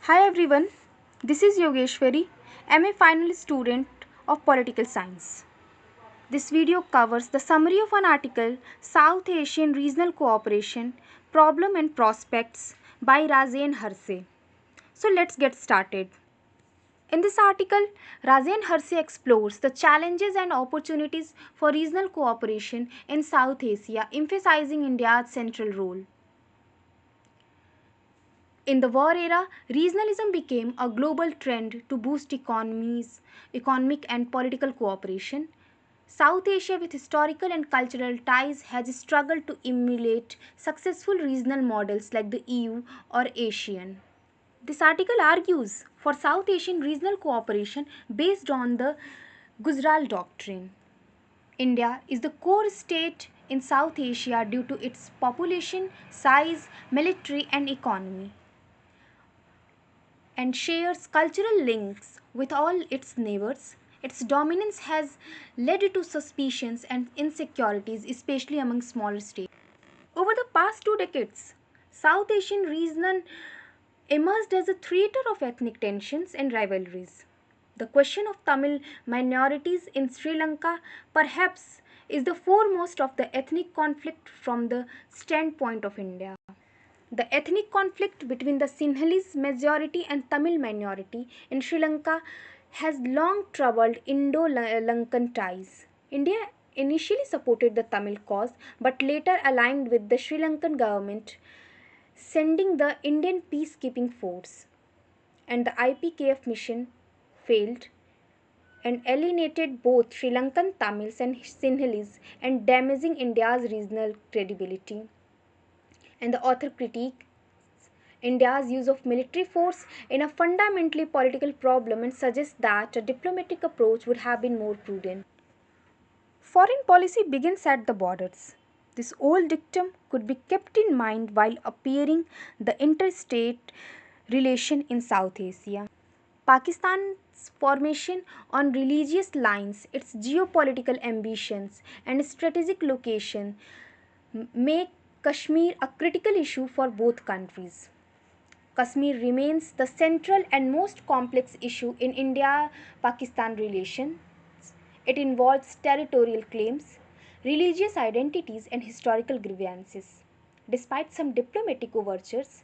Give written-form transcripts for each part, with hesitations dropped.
Hi everyone, this is Yogeshwari, M.A. final student of Political Science. This video covers the summary of an article, South Asian Regional Cooperation, Problem and Prospects by Rajen and Harshe. So let's get started. In this article, Rajen and Harshe explores the challenges and opportunities for regional cooperation in South Asia, emphasizing India's central role. In the war era, regionalism became a global trend to boost economic and political cooperation. South Asia, with historical and cultural ties, has struggled to emulate successful regional models like the EU or ASEAN. This article argues for South Asian regional cooperation based on the Gujarat Doctrine. India is the core state in South Asia due to its population, size, military, and economy, and shares cultural links with all its neighbors. Its dominance has led to suspicions and insecurities, especially among smaller states. Over the past 2 decades, South Asian region emerged as a theater of ethnic tensions and rivalries. The question of Tamil minorities in Sri Lanka perhaps is the foremost of the ethnic conflict from the standpoint of India. The ethnic conflict between the Sinhalese majority and Tamil minority in Sri Lanka has long troubled Indo-Lankan ties. India initially supported the Tamil cause but later aligned with the Sri Lankan government, sending the Indian peacekeeping force, and the IPKF mission failed and alienated both Sri Lankan Tamils and Sinhalese and damaging India's regional credibility. And the author critiques India's use of military force in a fundamentally political problem and suggests that a diplomatic approach would have been more prudent. Foreign policy begins at the borders. This old dictum could be kept in mind while appearing the interstate relation in South Asia. Pakistan's formation on religious lines, its geopolitical ambitions, and strategic location make Kashmir a critical issue for both countries. Kashmir remains the central and most complex issue in India Pakistan relations. It involves territorial claims, religious identities, and historical grievances. Despite some diplomatic overtures,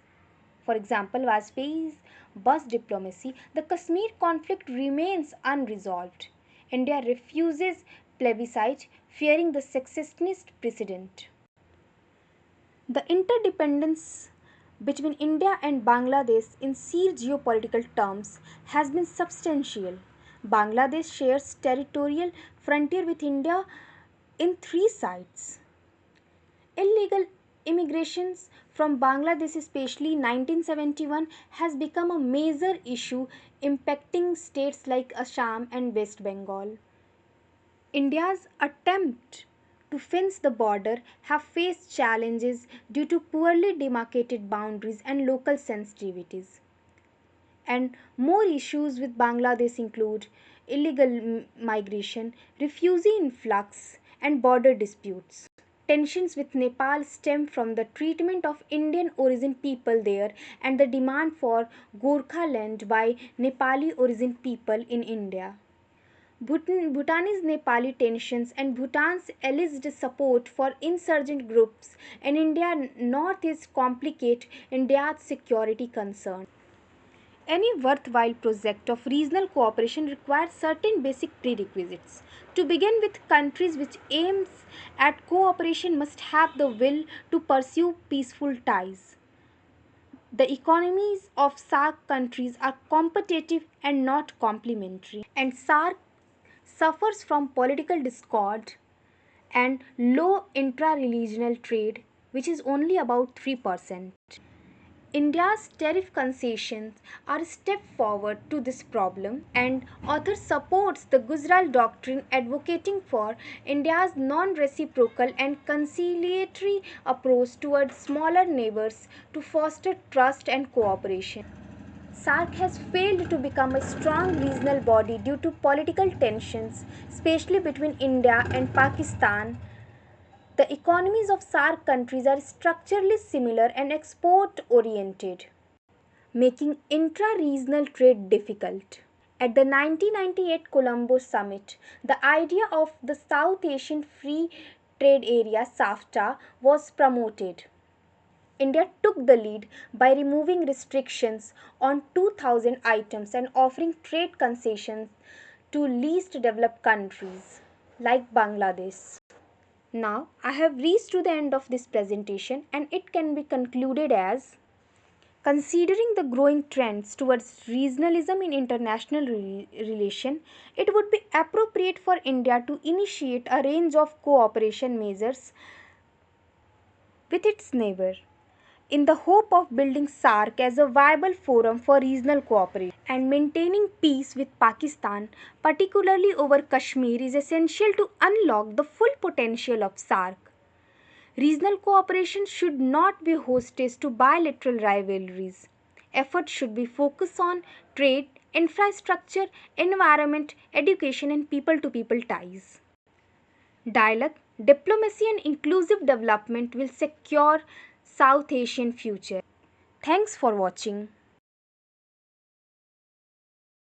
for example, Vajpayee's bus diplomacy, the Kashmir conflict remains unresolved. India refuses plebiscite, fearing the secessionist precedent. The interdependence between India and Bangladesh in sheer geopolitical terms has been substantial. Bangladesh shares territorial frontier with India in three sides. Illegal immigrations from Bangladesh, especially 1971, has become a major issue impacting states like Assam and West Bengal. India's attempt to fence the border have faced challenges due to poorly demarcated boundaries and local sensitivities. And more issues with Bangladesh include illegal migration, refugee influx, and border disputes. Tensions with Nepal stem from the treatment of Indian origin people there and the demand for Gorkha by Nepali origin people in India. Bhutanese Nepali tensions and Bhutan's alleged support for insurgent groups in India northeast complicate India's security concerns. Any worthwhile project of regional cooperation requires certain basic prerequisites. To begin with, countries which aims at cooperation must have the will to pursue peaceful ties. The economies of SAARC countries are competitive and not complementary, and SAARC suffers from political discord and low intra-regional trade, which is only about 3%. India's tariff concessions are a step forward to this problem, and author supports the Gujarat Doctrine advocating for India's non-reciprocal and conciliatory approach towards smaller neighbors to foster trust and cooperation. SAARC has failed to become a strong regional body due to political tensions, especially between India and Pakistan. The economies of SAARC countries are structurally similar and export oriented. making intra-regional trade difficult. At the 1998 Colombo Summit, the idea of the South Asian Free Trade Area SAFTA was promoted. India took the lead by removing restrictions on 2000 items and offering trade concessions to least developed countries like Bangladesh. Now, I have reached to the end of this presentation and it can be concluded as: considering the growing trends towards regionalism in international relation, it would be appropriate for India to initiate a range of cooperation measures with its neighbor, in the hope of building SARC as a viable forum for regional cooperation. And maintaining peace with Pakistan, particularly over Kashmir, is essential to unlock the full potential of SARC. Regional cooperation should not be hostage to bilateral rivalries. Efforts should be focused on trade, infrastructure, environment, education, and people to people ties. Dialogue, diplomacy, and inclusive development will secure South Asian future. Thanks for watching.